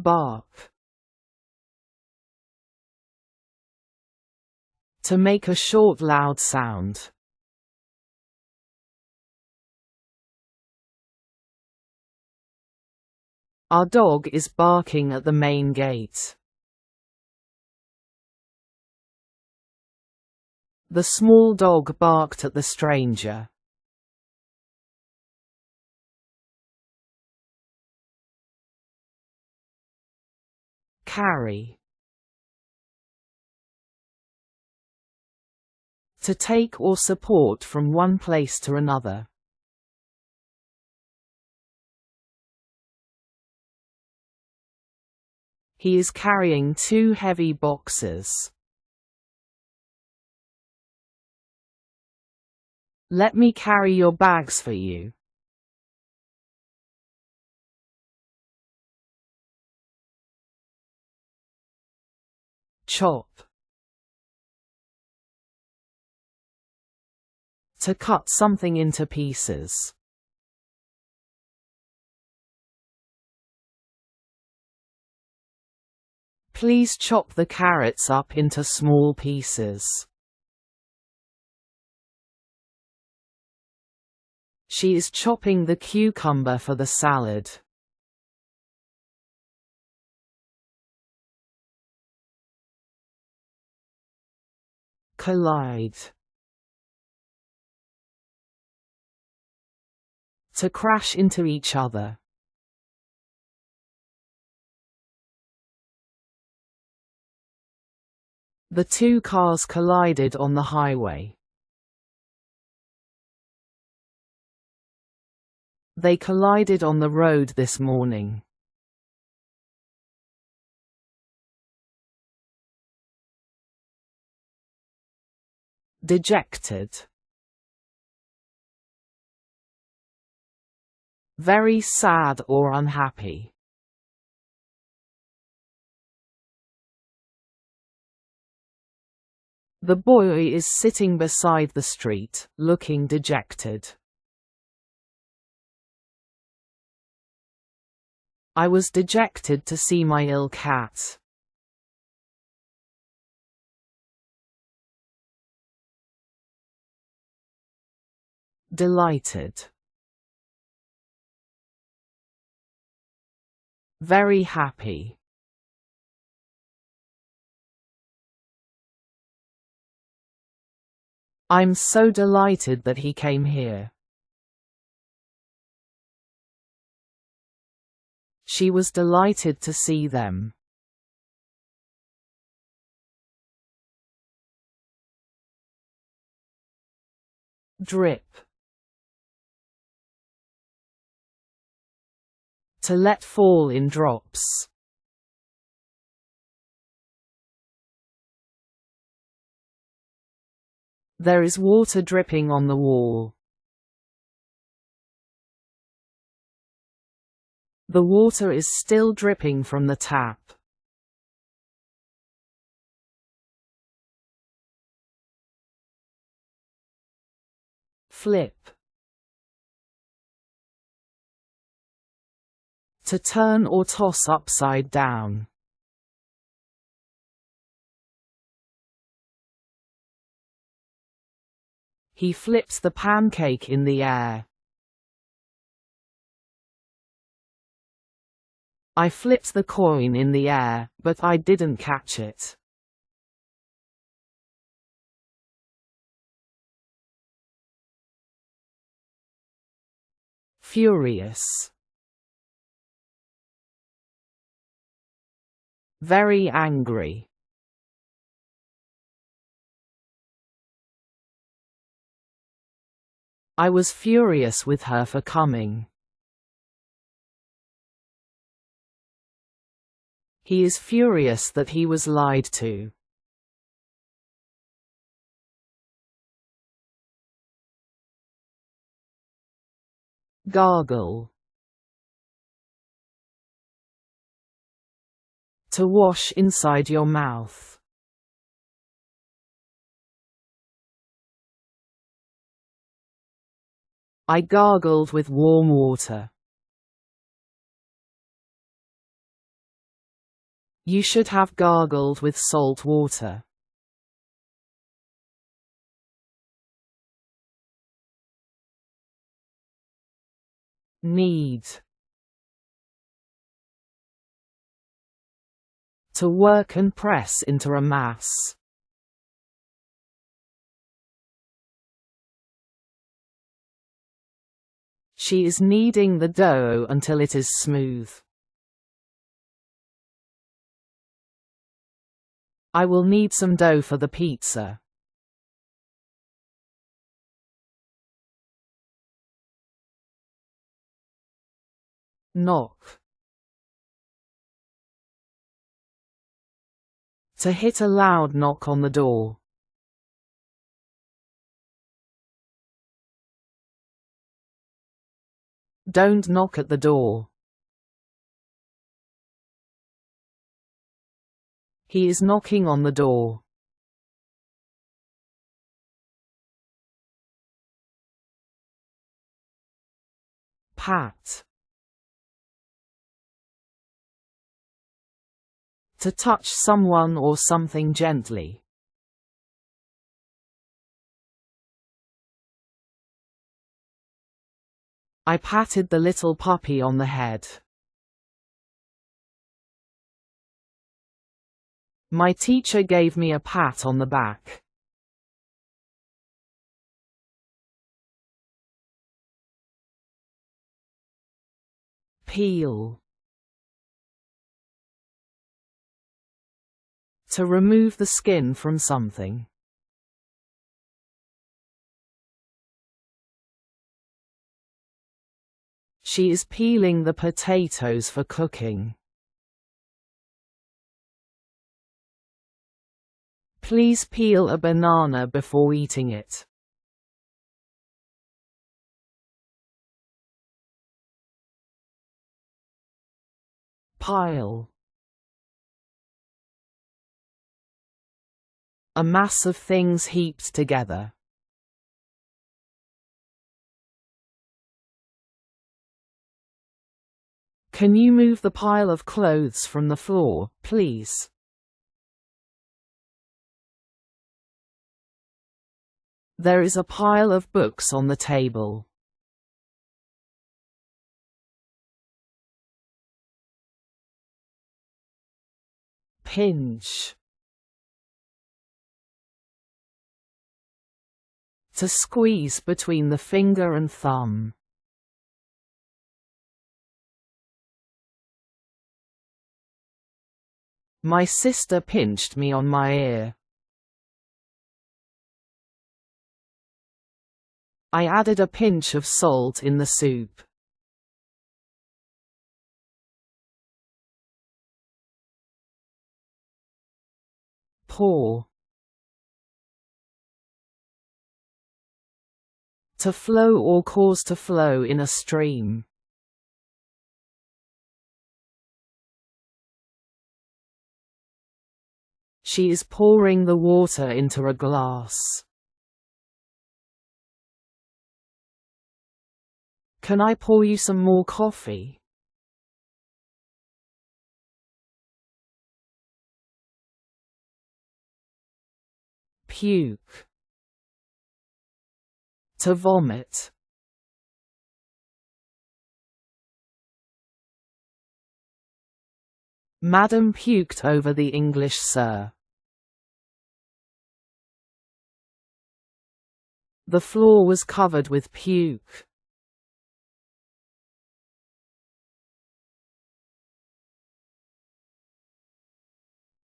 Bark. To make a short loud sound. Our dog is barking at the main gate. The small dog barked at the stranger. Carry. To take or support from one place to another. He is carrying 2 heavy boxes. Let me carry your bags for you. Chop. To cut something into pieces. Please chop the carrots up into small pieces. She is chopping the cucumber for the salad. Collide. To crash into each other. The 2 cars collided on the highway. They collided on the road this morning. Dejected. Very sad or unhappy. The boy is sitting beside the street, looking dejected. I was dejected to see my ill cat. Delighted. Very happy. I'm so delighted that he came here. She was delighted to see them. Drip. To let fall in drops. There is water dripping on the wall. The water is still dripping from the tap. Flip. To turn or toss upside down. He flips the pancake in the air. I flipped the coin in the air, but I didn't catch it. Furious. Very angry. I was furious with her for coming. He is furious that he was lied to. Gargle. To wash inside your mouth. I gargled with warm water. You should have gargled with salt water. Need. To work and press into a mass. She is kneading the dough until it is smooth. I will need some dough for the pizza. Knock. To hit a loud knock on the door. Don't knock at the door. He is knocking on the door. Pat. To touch someone or something gently. I patted the little puppy on the head. My teacher gave me a pat on the back. Peel. To remove the skin from something. She is peeling the potatoes for cooking. Please peel a banana before eating it. Pile. A mass of things heaped together. Can you move the pile of clothes from the floor, please? There is a pile of books on the table. Pinch. To squeeze between the finger and thumb. My sister pinched me on my ear. I added a pinch of salt in the soup. Pour. To flow or cause to flow in a stream. She is pouring the water into a glass. Can I pour you some more coffee? Puke. To vomit. Madam puked over the English sir. The floor was covered with puke.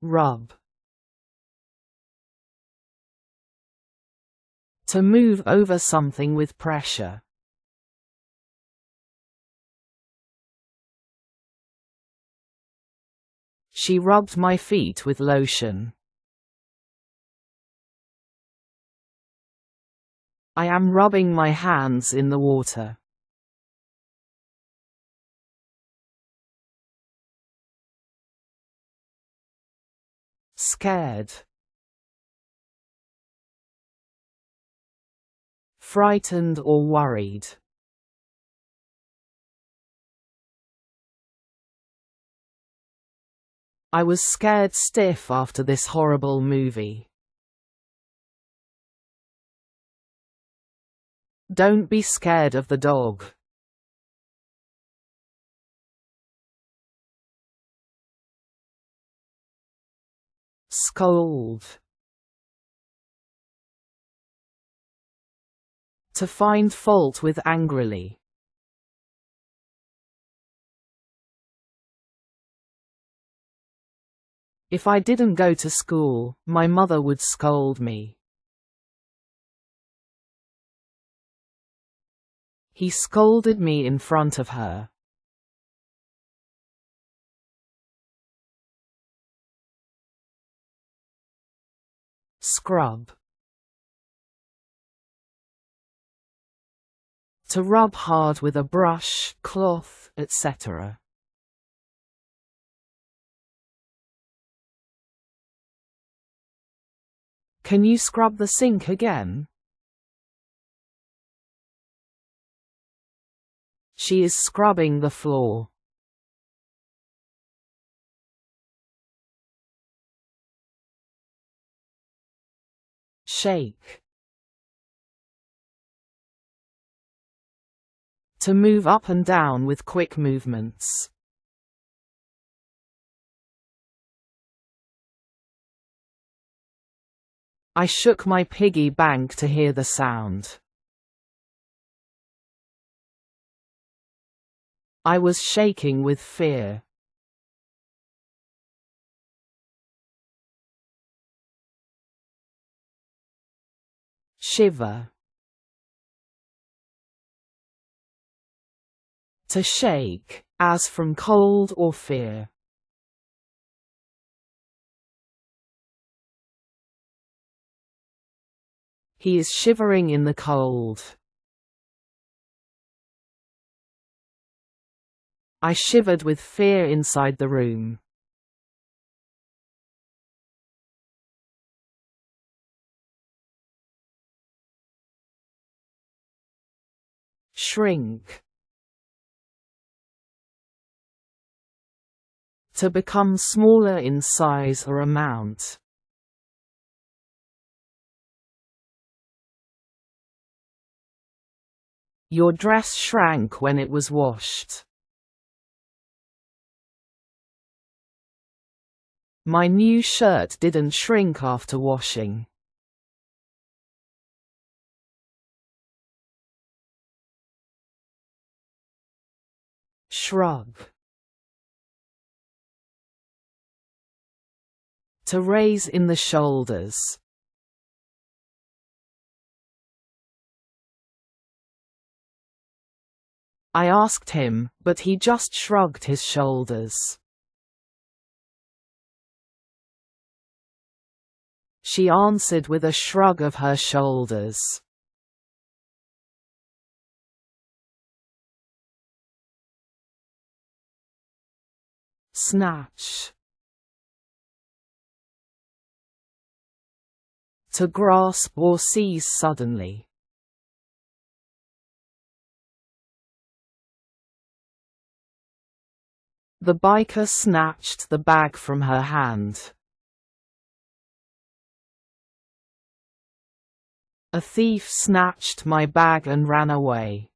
Rub. To move over something with pressure. She rubbed my feet with lotion. I am rubbing my hands in the water. Scared. Frightened or worried. I was scared stiff after this horrible movie. Don't be scared of the dog. Scold. To find fault with angrily. If I didn't go to school, my mother would scold me. He scolded me in front of her. Scrub. To rub hard with a brush, cloth, etc. Can you scrub the sink again? She is scrubbing the floor. Shake. To move up and down with quick movements. I shook my piggy bank to hear the sound. I was shaking with fear. Shiver. To shake, as from cold or fear. He is shivering in the cold. I shivered with fear inside the room. Shrink. To become smaller in size or amount. Your dress shrank when it was washed. My new shirt didn't shrink after washing. Shrug. To raise in the shoulders. I asked him, but he just shrugged his shoulders. She answered with a shrug of her shoulders. Snatch. To grasp or seize suddenly. The biker snatched the bag from her hand. A thief snatched my bag and ran away.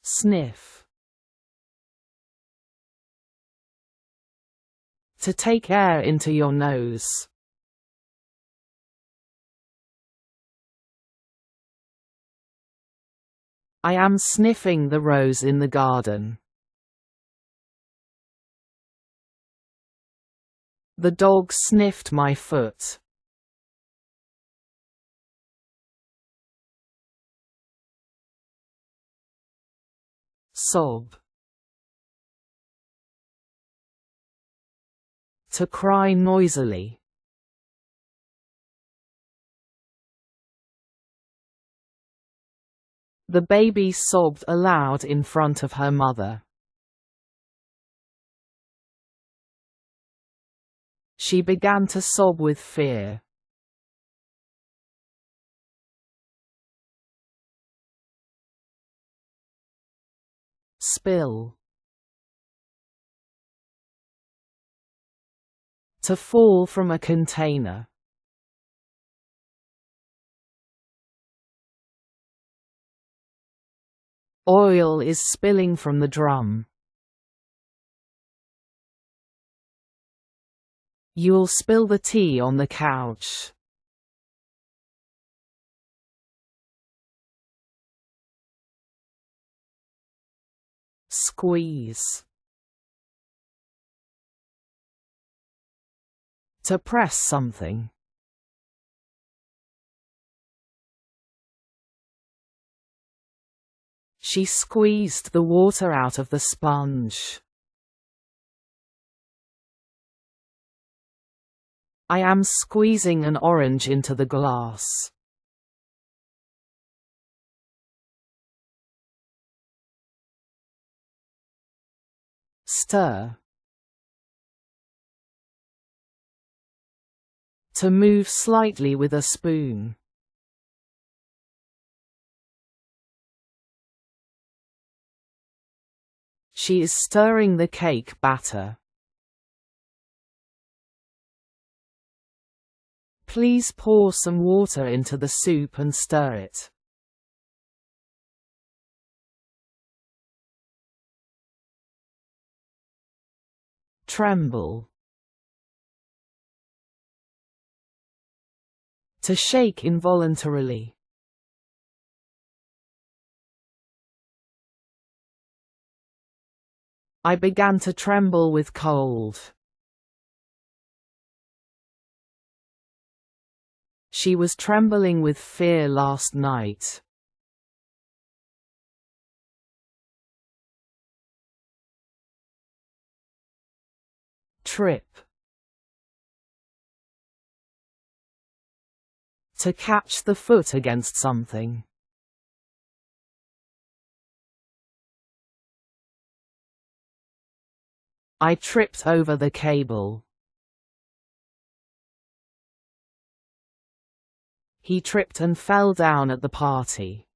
Sniff. To take air into your nose. I am sniffing the rose in the garden. The dog sniffed my foot. Sob. To cry noisily. The baby sobbed aloud in front of her mother. She began to sob with fear. Spill. To fall from a container. Oil is spilling from the drum. You'll spill the tea on the couch. Squeeze. To press something. She squeezed the water out of the sponge. I am squeezing an orange into the glass. Stir. To move slightly with a spoon. She is stirring the cake batter. Please pour some water into the soup and stir it. Tremble. To shake involuntarily. I began to tremble with cold. She was trembling with fear last night. Trip. To catch the foot against something. I tripped over the cable. He tripped and fell down at the party.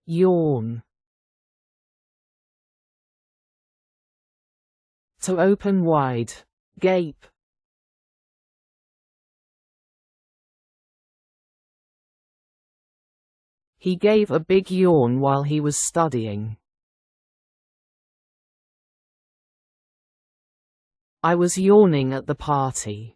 Yawn. To open wide. Gape. He gave a big yawn while he was studying. I was yawning at the party.